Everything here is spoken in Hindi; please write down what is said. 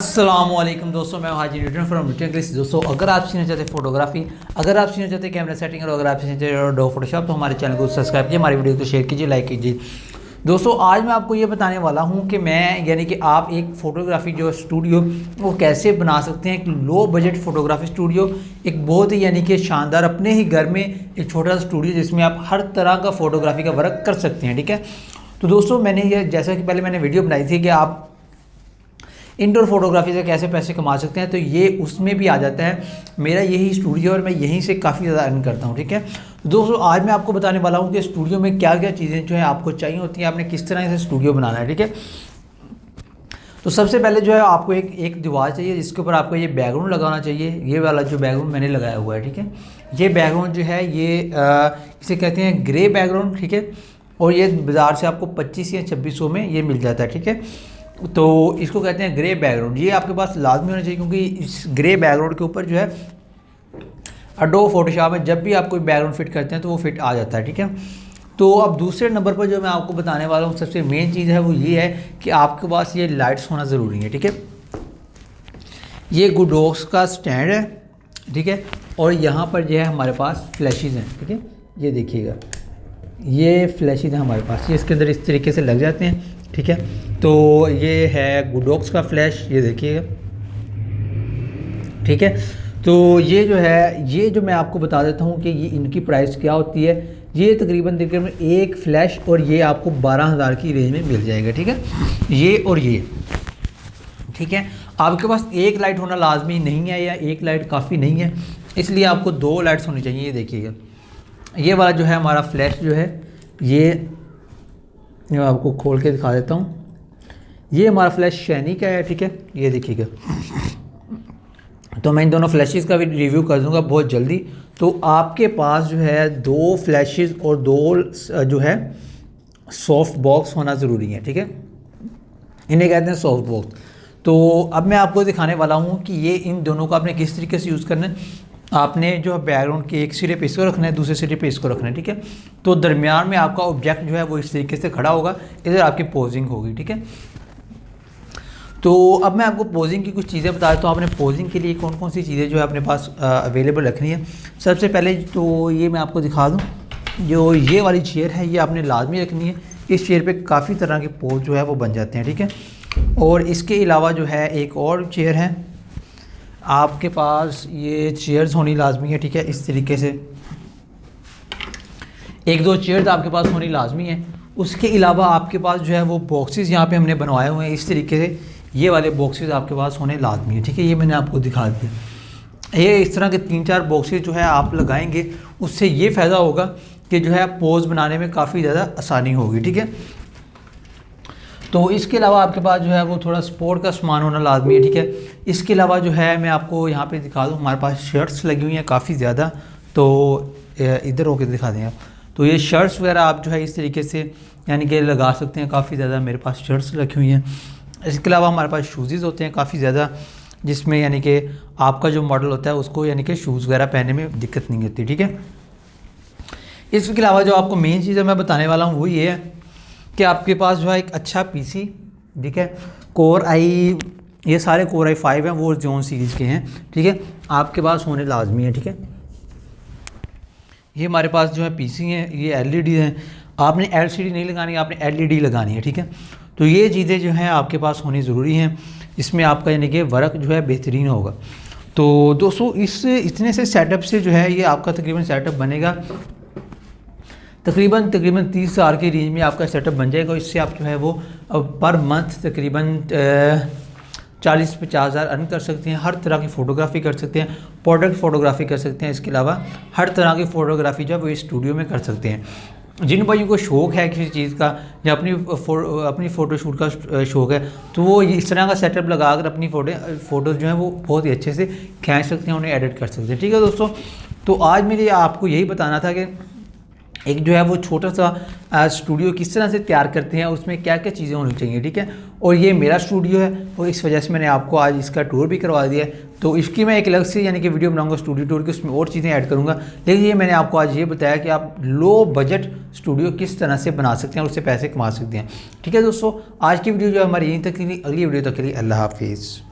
अस्सलामुअलैकुम दोस्तों, मैं हाजी न्यूटन फ्रॉम न्यूटन इंग्लिश। दोस्तों, अगर आप सीखना चाहते हैं फोटोग्राफी, अगर आप सीखना चाहते हैं कैमरा सेटिंग, और अगर आप सीखना चाहते हैं डो फोटोशॉप, तो हमारे चैनल को सब्सक्राइब कीजिए, हमारी वीडियो को शेयर कीजिए, लाइक कीजिए। दोस्तों, आज मैं आपको ये बताने वाला हूँ कि मैं यानी कि आप एक फ़ोटोग्राफी जो स्टूडियो वो कैसे बना सकते हैं। एक लो बजट फ़ोटोग्राफी स्टूडियो, एक बहुत ही यानी कि शानदार अपने ही घर में एक छोटा सा स्टूडियो जिसमें आप हर तरह का फ़ोटोग्राफी का वर्क कर सकते हैं। ठीक है, तो दोस्तों मैंने ये जैसा कि पहले मैंने वीडियो बनाई थी कि आप इंडोर फोटोग्राफी से कैसे पैसे कमा सकते हैं, तो ये उसमें भी आ जाता है। मेरा यही स्टूडियो और मैं यहीं से काफ़ी ज़्यादा अर्न करता हूँ। ठीक है, तो दोस्तों आज मैं आपको बताने वाला हूँ कि स्टूडियो में क्या क्या चीज़ें जो है आपको चाहिए होती हैं, आपने किस तरह से स्टूडियो बनाना है। ठीक है, तो सबसे पहले जो है आपको एक दीवार चाहिए जिसके ऊपर आपको ये बैकग्राउंड लगाना चाहिए। ये वाला जो बैकग्राउंड मैंने लगाया हुआ है, ठीक है, ये बैकग्राउंड जो है ये इसे कहते हैं ग्रे बैकग्राउंड। ठीक है, और ये बाज़ार से आपको 25 या 2600 में ये मिल जाता है। ठीक है, तो इसको कहते हैं ग्रे बैकग्राउंड। ये आपके पास लाजमी होना चाहिए क्योंकि इस ग्रे बैकग्राउंड के ऊपर जो है एडोब फोटोशॉप में जब भी आप कोई बैकग्राउंड फिट करते हैं तो वो फिट आ जाता है। ठीक है, तो अब दूसरे नंबर पर जो मैं आपको बताने वाला हूँ सबसे मेन चीज़ है वो ये है कि आपके पास ये लाइट्स होना ज़रूरी है। ठीक है, ये गुडोक्स का स्टैंड है। ठीक है, और यहाँ पर जो है हमारे पास फ्लैशेज़ हैं। ठीक है, ये देखिएगा, ये फ्लैशेज़ हैं हमारे पास, ये इसके अंदर इस तरीके से लग जाते हैं। ठीक है, तो ये है गुडोक्स का फ्लैश, ये देखिएगा। ठीक है, तो ये जो है, ये जो मैं आपको बता देता हूँ कि ये इनकी प्राइस क्या होती है। ये तकरीबन एक फ़्लैश और ये आपको 12,000 की रेंज में मिल जाएगा। ठीक है, ये और ये। ठीक है, आपके पास एक लाइट होना लाजमी नहीं है या एक लाइट काफ़ी नहीं है, इसलिए आपको 2 लाइट्स होनी चाहिए। ये देखिएगा, ये वाला जो है हमारा फ्लैश जो है ये मैं आपको खोल के दिखा देता हूँ। ये हमारा फ्लैश शैनी का है। ठीक है, ये देखिएगा, तो मैं इन दोनों फ्लैशेस का भी रिव्यू कर दूंगा बहुत जल्दी। तो आपके पास जो है 2 फ्लैशेस और 2 जो है सॉफ्ट बॉक्स होना ज़रूरी है। ठीक है, इन्हें कहते हैं सॉफ्ट बॉक्स। तो अब मैं आपको दिखाने वाला हूँ कि ये इन दोनों को आपने किस तरीके से यूज़ करना है। आपने जो है बैकग्राउंड के एक सिरे पे इसको रखना है, दूसरे सिरे पे इसको रखना है। ठीक है, तो दरमियान में आपका ऑब्जेक्ट जो है वो इस तरीके से खड़ा होगा, इधर आपकी पोजिंग होगी। ठीक है, तो अब मैं आपको पोजिंग की कुछ चीज़ें बता देता हूँ। आपने पोजिंग के लिए कौन कौन सी चीज़ें जो है अपने पास अवेलेबल रखनी है। सबसे पहले तो ये मैं आपको दिखा दूँ, जो ये वाली चेयर है ये आपने लाजमी रखनी है। इस चेयर पे काफ़ी तरह के पोज जो है वो बन जाते हैं। ठीक है, और इसके अलावा जो है एक और चेयर है, आपके पास ये चेयर्स होनी लाजमी है। ठीक है, इस तरीके से 1-2 चेयर्स आपके पास होनी लाजमी है। उसके अलावा आपके पास जो है वो बॉक्सेस यहाँ पे हमने बनवाए हुए हैं इस तरीके से, ये वाले बॉक्सेस आपके पास होने लाजमी है। ठीक है, ये मैंने आपको दिखा दिया। ये इस तरह के 3-4 बॉक्सेस जो है आप लगाएंगे, उससे ये फ़ायदा होगा कि जो है पोज बनाने में काफ़ी ज़्यादा आसानी होगी। ठीक है, तो इसके अलावा आपके पास जो है वो थोड़ा स्पोर्ट का सामान होना लाजमी है। ठीक है, इसके अलावा जो है मैं आपको यहाँ पे दिखा दूँ, हमारे पास शर्ट्स लगी हुई हैं काफ़ी ज़्यादा, तो इधर होकर दिखा दें आप। तो ये शर्ट्स वगैरह आप जो है इस तरीके से यानी कि लगा सकते हैं, काफ़ी ज़्यादा मेरे पास शर्ट्स रखी हुई हैं। इसके अलावा हमारे पास शूज़ होते हैं काफ़ी ज़्यादा, जिसमें यानी कि आपका जो मॉडल होता है उसको यानी कि शूज़ वगैरह पहनने में दिक्कत नहीं होती। ठीक है, इसके अलावा जो आपको मेन चीज़ मैं बताने वाला हूँ वो ये है कि आपके पास जो है एक अच्छा पीसी, ठीक है, कोर आई, ये सारे कोर i5 हैं, वो जोन सीरीज़ के हैं। ठीक है, आपके पास होने लाजमी है। ठीक है, ये हमारे पास जो है पीसी हैं, ये एलईडी हैं। आपने एलसीडी नहीं लगानी, आपने एलईडी लगानी है। ठीक है, तो ये चीज़ें जो हैं आपके पास होनी ज़रूरी हैं, इसमें आपका यानी कि वर्क जो है बेहतरीन होगा। तो दोस्तों इतने से सेटअप से जो है ये आपका तकरीबन सेटअप बनेगा, तकरीबन 30,000 की रेंज में आपका सेटअप बन जाएगा। इससे आप जो है वो पर मंथ तकरीबन 40-50 हज़ार अर्न कर सकते हैं। हर तरह की फ़ोटोग्राफ़ी कर सकते हैं, प्रोडक्ट फ़ोटोग्राफ़ी कर सकते हैं। इसके अलावा हर तरह की फ़ोटोग्राफ़ी जो है वो स्टूडियो में कर सकते हैं। जिन भाइयों को शौक़ है किसी चीज़ का या अपनी फ़ोटोशूट का शौक़ है, तो वो इस तरह का सेटअप लगा कर अपनी फ़ोटोज़ जो है वो बहुत ही अच्छे से खींच सकते हैं, उन्हें एडिट कर सकते हैं। ठीक है दोस्तों, तो आज मेरे आपको यही बताना था कि एक जो है वो छोटा सा स्टूडियो किस तरह से तैयार करते हैं, उसमें क्या क्या चीज़ें होनी चाहिए। ठीक है, और ये मेरा स्टूडियो है और इस वजह से मैंने आपको आज इसका टूर भी करवा दिया है। तो इसकी मैं एक अलग से यानी कि वीडियो बनाऊंगा स्टूडियो टूर की, उसमें और चीज़ें ऐड करूंगा। लेकिन ये मैंने आपको आज ये बताया कि आप लो बजट स्टूडियो किस तरह से बना सकते हैं और उससे पैसे कमा सकते हैं। ठीक है दोस्तों, आज की वीडियो जो हमारी यहीं तक थी, अगली वीडियो तक के लिए अल्लाह हाफिज़।